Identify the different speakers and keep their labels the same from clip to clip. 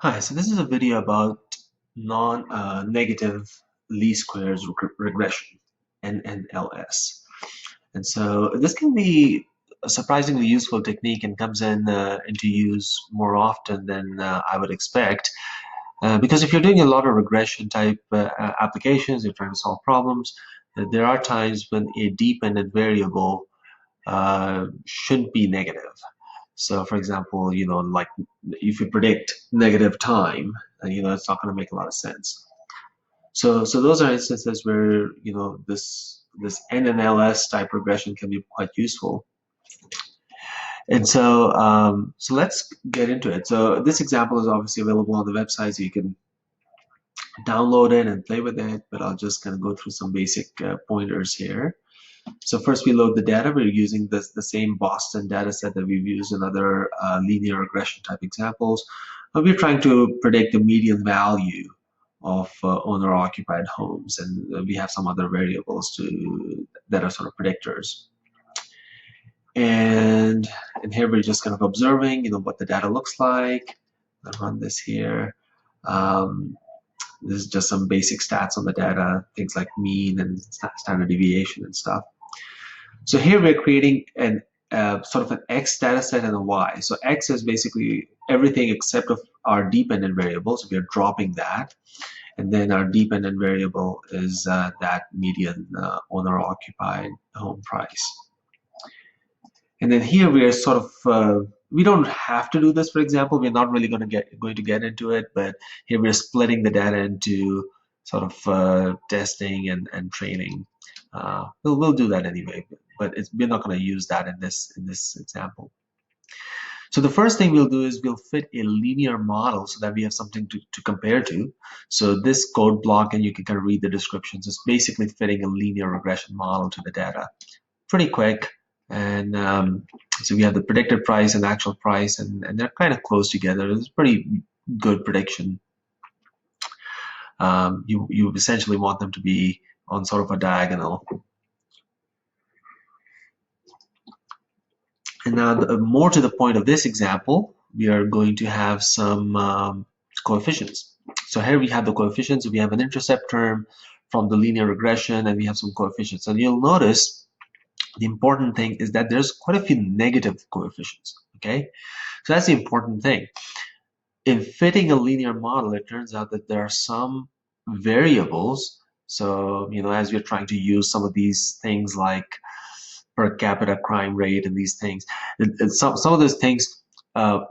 Speaker 1: Hi, so this is a video about non-negative least squares regression, NNLS. And so this can be a surprisingly useful technique and comes into use more often than I would expect. Because if you're doing a lot of regression type applications, you're trying to solve problems, there are times when a dependent variable shouldn't be negative. So, for example, like if you predict negative time, it's not going to make a lot of sense. So those are instances where this NNLS type regression can be quite useful. And so let's get into it. So this example is obviously available on the website, so you can download it and play with it. But I'll just kind of go through some basic pointers here. So first we load the data. We're using the same Boston data set that we've used in other linear regression type examples. We're trying to predict the median value of owner-occupied homes, and we have some other variables that are sort of predictors. And here we're just kind of observing, what the data looks like. I'll run this here. This is just some basic stats on the data, things like mean and standard deviation and stuff. So here we're creating an sort of an X data set and a Y. So X is basically everything except of our dependent variables. So we are dropping that. And then our dependent variable is that median owner-occupied home price. And then here we are sort of, we don't have to do this, for example. We're not really going to get into it, but here we're splitting the data into sort of testing and training. We'll do that anyway, but we're not going to use that in this example. So the first thing we'll do is we'll fit a linear model so that we have something to compare to. So this code block, and you can kind of read the descriptions, is basically fitting a linear regression model to the data. Pretty quick. And so we have the predicted price and actual price, and they're kind of close together. It's pretty good prediction. You essentially want them to be on sort of a diagonal. And now, more to the point of this example, we are going to have some coefficients. So here we have the coefficients. We have an intercept term from the linear regression, and we have some coefficients. And you'll notice the important thing is that there's quite a few negative coefficients. Okay, so that's the important thing. In fitting a linear model, it turns out that there are some variables. So, as we're trying to use some of these things like per capita crime rate and these things, some of those things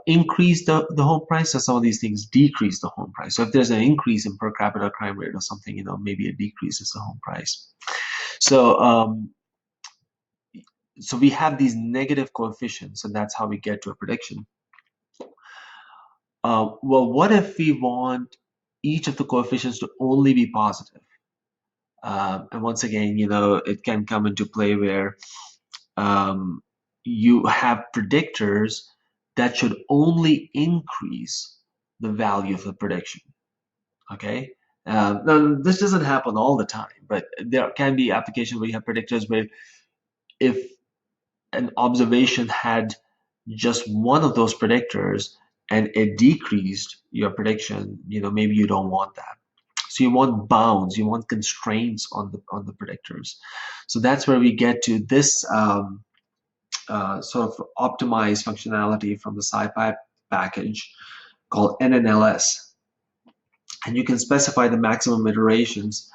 Speaker 1: increase the home price, and some of these things decrease the home price. So if there's an increase in per capita crime rate or something, maybe it decreases the home price. So so we have these negative coefficients, and that's how we get to a prediction. Well, what if we want each of the coefficients to only be positive? And once again, it can come into play where you have predictors that should only increase the value of the prediction. Okay. Now, this doesn't happen all the time, but there can be applications where you have predictors where if an observation had just one of those predictors and it decreased your prediction, maybe you don't want that. So you want bounds, you want constraints on the predictors. So that's where we get to this sort of optimized functionality from the SciPy package called NNLS. And you can specify the maximum iterations.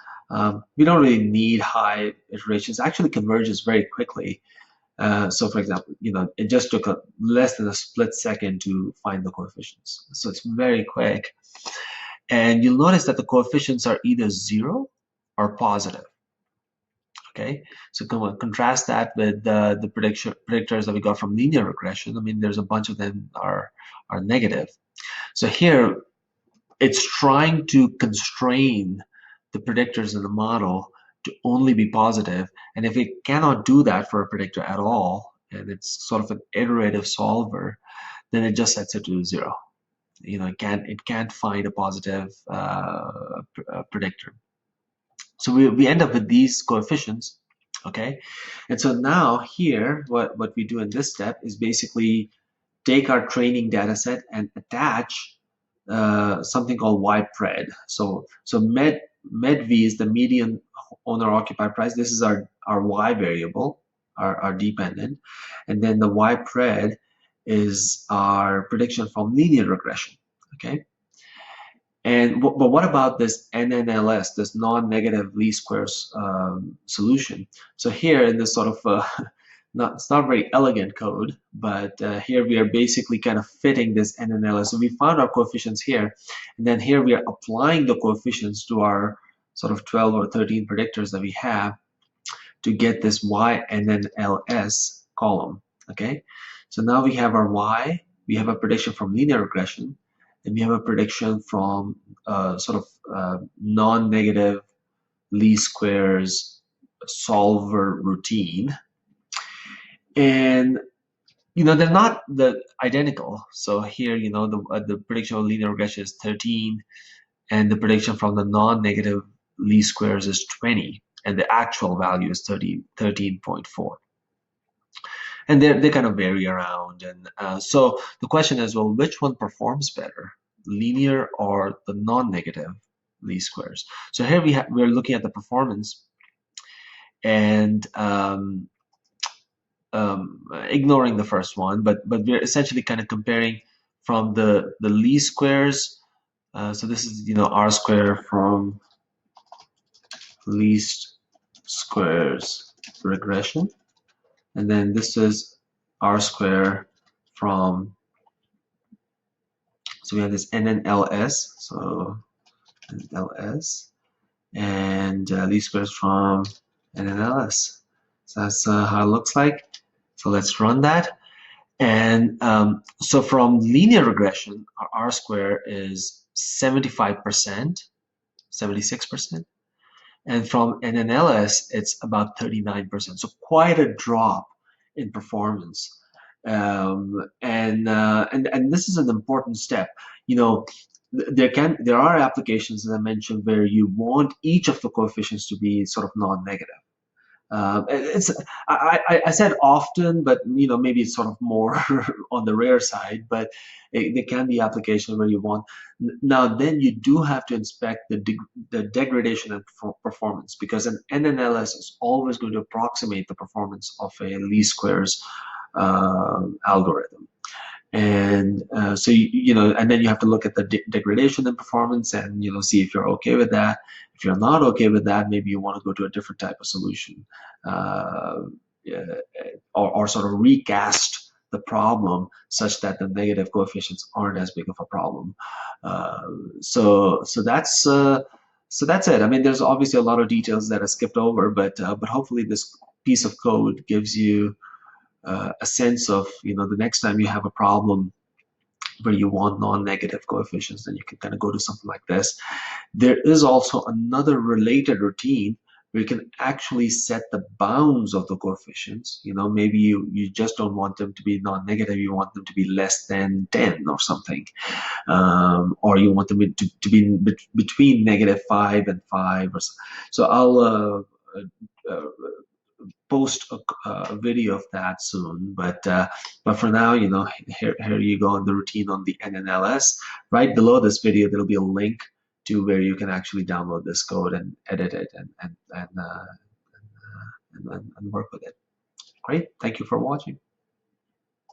Speaker 1: We don't really need high iterations. It actually converges very quickly. So for example, it just took less than a split second to find the coefficients. So it's very quick. And you'll notice that the coefficients are either 0 or positive. Okay, so contrast that with the predictors that we got from linear regression. I mean, there's a bunch of them are negative. So here, it's trying to constrain the predictors in the model to only be positive. And if it cannot do that for a predictor at all, and it's sort of an iterative solver, then it just sets it to 0. It can't find a positive predictor. So we end up with these coefficients. Okay, and so now here, what we do in this step is basically take our training data set and attach something called YPRED. So MED-V is the median owner-occupied price. This is our Y variable, our dependent, and then the YPRED is our prediction from linear regression. Okay. And but what about this NNLS, this non-negative least squares solution? So here in this sort of it's not very elegant code, but here we are basically kind of fitting this NNLS. So we found our coefficients here, and then here we are applying the coefficients to our sort of 12 or 13 predictors that we have to get this YNNLS column. Okay, so now we have our Y, we have a prediction from linear regression, and we have a prediction from sort of non-negative least squares solver routine. And they're not identical. So here, the prediction of linear regression is 13, and the prediction from the non-negative least squares is 20, and the actual value is 13.4. And they kind of vary around. And so the question is, well, which one performs better, linear or the non-negative least squares? So here we're looking at the performance, and ignoring the first one, but we're essentially kind of comparing from the least squares. So this is R square from least squares regression, and then this is R square from, so we have this NNLS, so NNLS, and least squares from NNLS. So that's how it looks like. So let's run that. And so from linear regression, our R square is 75%, 76%. And from NNLS, it's about 39%. So quite a drop in performance. And this is an important step. There are applications, as I mentioned, where you want each of the coefficients to be sort of non-negative. I said often, but maybe it's sort of more on the rare side. But there can be applications where you want. Now then, you do have to inspect the degradation and performance, because an NNLS is always going to approximate the performance of a least squares algorithm. And so and then you have to look at the degradation and performance, and see if you're okay with that. If you're not okay with that, maybe you want to go to a different type of solution, or sort of recast the problem such that the negative coefficients aren't as big of a problem. So that's it. I mean, there's obviously a lot of details that are skipped over, but hopefully this piece of code gives you a sense of, the next time you have a problem where you want non-negative coefficients, then you can kind of go to something like this. There is also another related routine where you can actually set the bounds of the coefficients. Maybe you just don't want them to be non-negative, you want them to be less than 10 or something, or you want them to be between -5 and 5 or so. So I'll post a video of that soon, but for now, here you go on the routine on the NNLS. Right below this video, there'll be a link to where you can actually download this code and edit it and work with it. Great, thank you for watching.